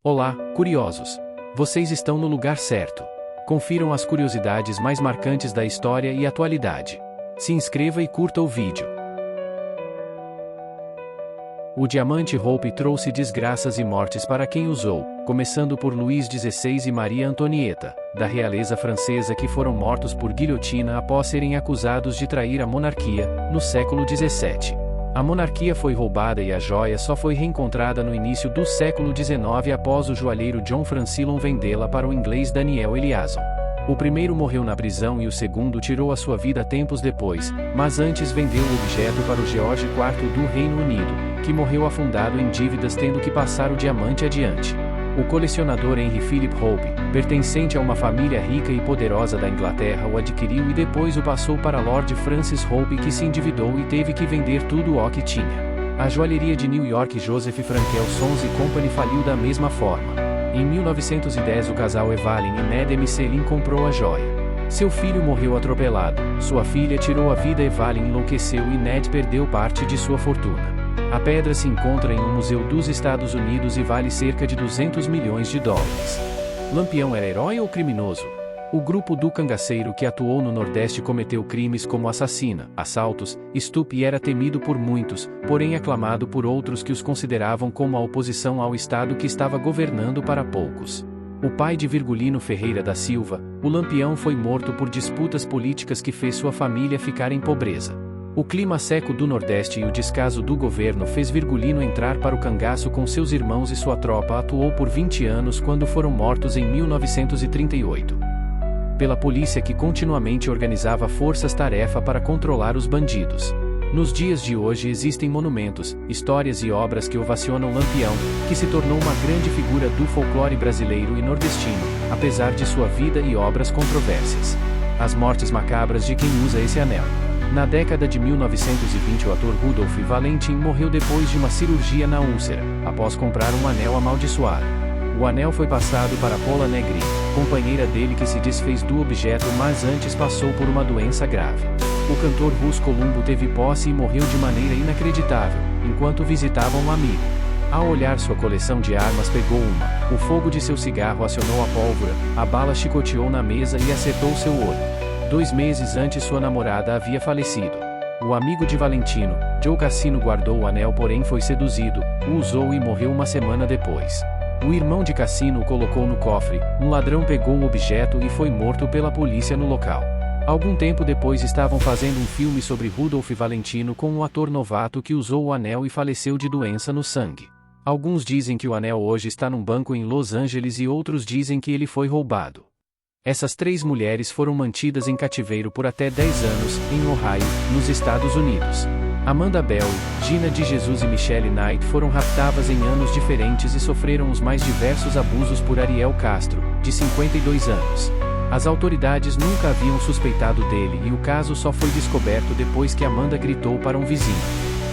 Olá, curiosos! Vocês estão no lugar certo. Confiram as curiosidades mais marcantes da história e atualidade. Se inscreva e curta o vídeo. O diamante Hope trouxe desgraças e mortes para quem usou, começando por Luís XVI e Maria Antonieta, da realeza francesa, que foram mortos por guilhotina após serem acusados de trair a monarquia, no século XVII. A monarquia foi roubada e a joia só foi reencontrada no início do século XIX após o joalheiro John Francillon vendê-la para o inglês Daniel Eliasson. O primeiro morreu na prisão e o segundo tirou a sua vida tempos depois, mas antes vendeu o objeto para o George IV do Reino Unido, que morreu afundado em dívidas tendo que passar o diamante adiante. O colecionador Henry Philip Hope, pertencente a uma família rica e poderosa da Inglaterra, o adquiriu e depois o passou para Lord Francis Hope, que se endividou e teve que vender tudo o que tinha. A joalheria de New York Joseph Frankel Sons Company faliu da mesma forma. Em 1910 o casal Evelyn e Ned Michelin comprou a joia. Seu filho morreu atropelado, sua filha tirou a vida, Evelyn enlouqueceu e Ned perdeu parte de sua fortuna. A pedra se encontra em um museu dos Estados Unidos e vale cerca de 200 milhões de dólares. Lampião era herói ou criminoso? O grupo do cangaceiro que atuou no Nordeste cometeu crimes como assassina, assaltos, estupro e era temido por muitos, porém aclamado por outros que os consideravam como a oposição ao Estado que estava governando para poucos. O pai de Virgulino Ferreira da Silva, o Lampião, foi morto por disputas políticas que fez sua família ficar em pobreza. O clima seco do Nordeste e o descaso do governo fez Virgulino entrar para o cangaço com seus irmãos e sua tropa atuou por 20 anos quando foram mortos em 1938. Pela polícia, que continuamente organizava forças-tarefa para controlar os bandidos. Nos dias de hoje existem monumentos, histórias e obras que ovacionam Lampião, que se tornou uma grande figura do folclore brasileiro e nordestino, apesar de sua vida e obras controversas. As mortes macabras de quem usa esse anel. Na década de 1920 o ator Rudolph Valentim morreu depois de uma cirurgia na úlcera, após comprar um anel amaldiçoado. O anel foi passado para Paula Negri, companheira dele, que se desfez do objeto mas antes passou por uma doença grave. O cantor russo Columbo teve posse e morreu de maneira inacreditável, enquanto visitava um amigo. Ao olhar sua coleção de armas, pegou uma. O fogo de seu cigarro acionou a pólvora, a bala chicoteou na mesa e acertou seu olho. 2 meses antes sua namorada havia falecido. O amigo de Valentino, Joe Cassino, guardou o anel, porém foi seduzido, o usou e morreu uma semana depois. O irmão de Cassino o colocou no cofre, um ladrão pegou o objeto e foi morto pela polícia no local. Algum tempo depois estavam fazendo um filme sobre Rudolph Valentino com um ator novato que usou o anel e faleceu de doença no sangue. Alguns dizem que o anel hoje está num banco em Los Angeles e outros dizem que ele foi roubado. Essas 3 mulheres foram mantidas em cativeiro por até 10 anos, em Ohio, nos Estados Unidos. Amanda Bell, Gina de Jesus e Michelle Knight foram raptadas em anos diferentes e sofreram os mais diversos abusos por Ariel Castro, de 52 anos. As autoridades nunca haviam suspeitado dele e o caso só foi descoberto depois que Amanda gritou para um vizinho.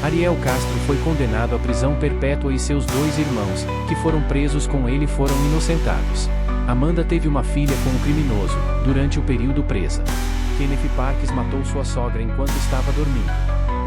Ariel Castro foi condenado à prisão perpétua e seus 2 irmãos, que foram presos com ele, foram inocentados. Amanda teve uma filha com o criminoso, durante o período presa. Kenneth Parks matou sua sogra enquanto estava dormindo.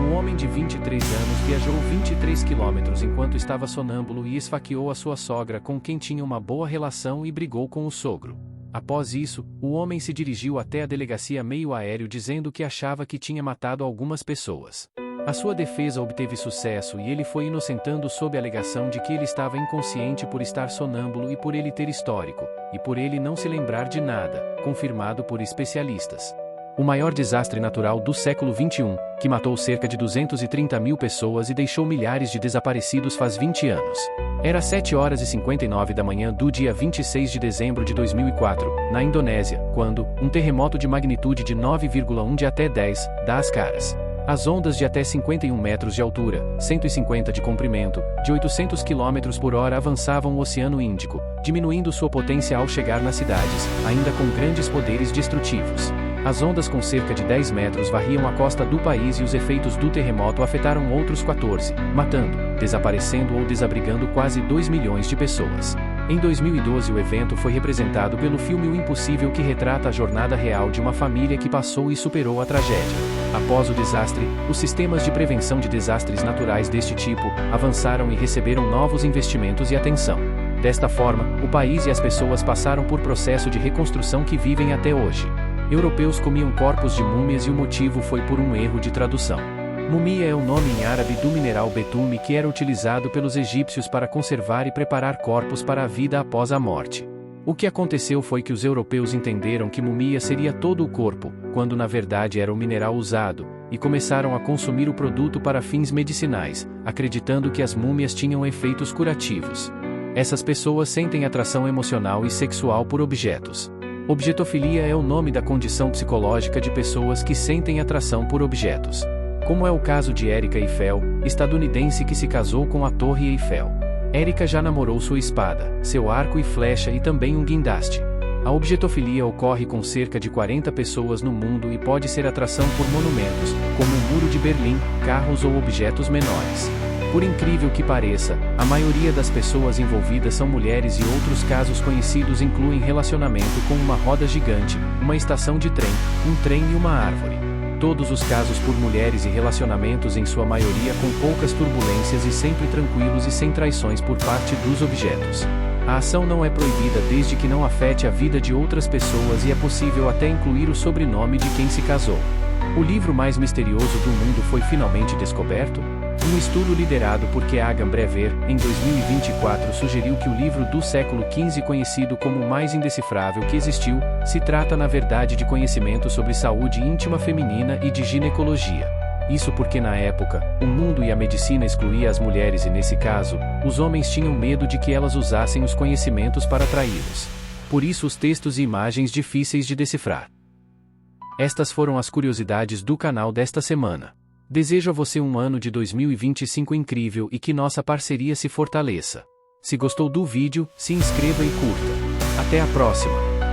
Um homem de 23 anos viajou 23 quilômetros enquanto estava sonâmbulo e esfaqueou a sua sogra, com quem tinha uma boa relação, e brigou com o sogro. Após isso, o homem se dirigiu até a delegacia meio aéreo dizendo que achava que tinha matado algumas pessoas. A sua defesa obteve sucesso e ele foi inocentando sob a alegação de que ele estava inconsciente por estar sonâmbulo e por ele ter histórico, e por ele não se lembrar de nada, confirmado por especialistas. O maior desastre natural do século XXI, que matou cerca de 230 mil pessoas e deixou milhares de desaparecidos faz 20 anos. Era 7h59 da manhã do dia 26 de dezembro de 2004, na Indonésia, quando um terremoto de magnitude de 9,1 de até 10 dá as caras. As ondas de até 51 metros de altura, 150 de comprimento, de 800 km por hora avançavam o Oceano Índico, diminuindo sua potência ao chegar nas cidades, ainda com grandes poderes destrutivos. As ondas com cerca de 10 metros varriam a costa do país e os efeitos do terremoto afetaram outros 14, matando, desaparecendo ou desabrigando quase 2 milhões de pessoas. Em 2012 o evento foi representado pelo filme O Impossível, que retrata a jornada real de uma família que passou e superou a tragédia. Após o desastre, os sistemas de prevenção de desastres naturais deste tipo avançaram e receberam novos investimentos e atenção. Desta forma, o país e as pessoas passaram por processo de reconstrução que vivem até hoje. Europeus comiam corpos de múmias e o motivo foi por um erro de tradução. Múmia é o nome em árabe do mineral betume que era utilizado pelos egípcios para conservar e preparar corpos para a vida após a morte. O que aconteceu foi que os europeus entenderam que múmia seria todo o corpo, quando na verdade era o mineral usado, e começaram a consumir o produto para fins medicinais, acreditando que as múmias tinham efeitos curativos. Essas pessoas sentem atração emocional e sexual por objetos. Objetofilia é o nome da condição psicológica de pessoas que sentem atração por objetos. Como é o caso de Erika Eiffel, estadunidense que se casou com a Torre Eiffel. Erika já namorou sua espada, seu arco e flecha e também um guindaste. A objetofilia ocorre com cerca de 40 pessoas no mundo e pode ser atração por monumentos, como o Muro de Berlim, carros ou objetos menores. Por incrível que pareça, a maioria das pessoas envolvidas são mulheres e outros casos conhecidos incluem relacionamento com uma roda gigante, uma estação de trem, um trem e uma árvore. Todos os casos por mulheres e relacionamentos em sua maioria com poucas turbulências e sempre tranquilos e sem traições por parte dos objetos. A ação não é proibida desde que não afete a vida de outras pessoas e é possível até incluir o sobrenome de quem se casou. O livro mais misterioso do mundo foi finalmente descoberto? Um estudo liderado por Keagan Brever, em 2024 sugeriu que o livro do século XV conhecido como o mais indecifrável que existiu, se trata na verdade de conhecimento sobre saúde íntima feminina e de ginecologia. Isso porque na época, o mundo e a medicina excluía as mulheres e nesse caso, os homens tinham medo de que elas usassem os conhecimentos para atraí-los. Por isso os textos e imagens difíceis de decifrar. Estas foram as curiosidades do canal desta semana. Desejo a você um ano de 2025 incrível e que nossa parceria se fortaleça. Se gostou do vídeo, se inscreva e curta. Até a próxima!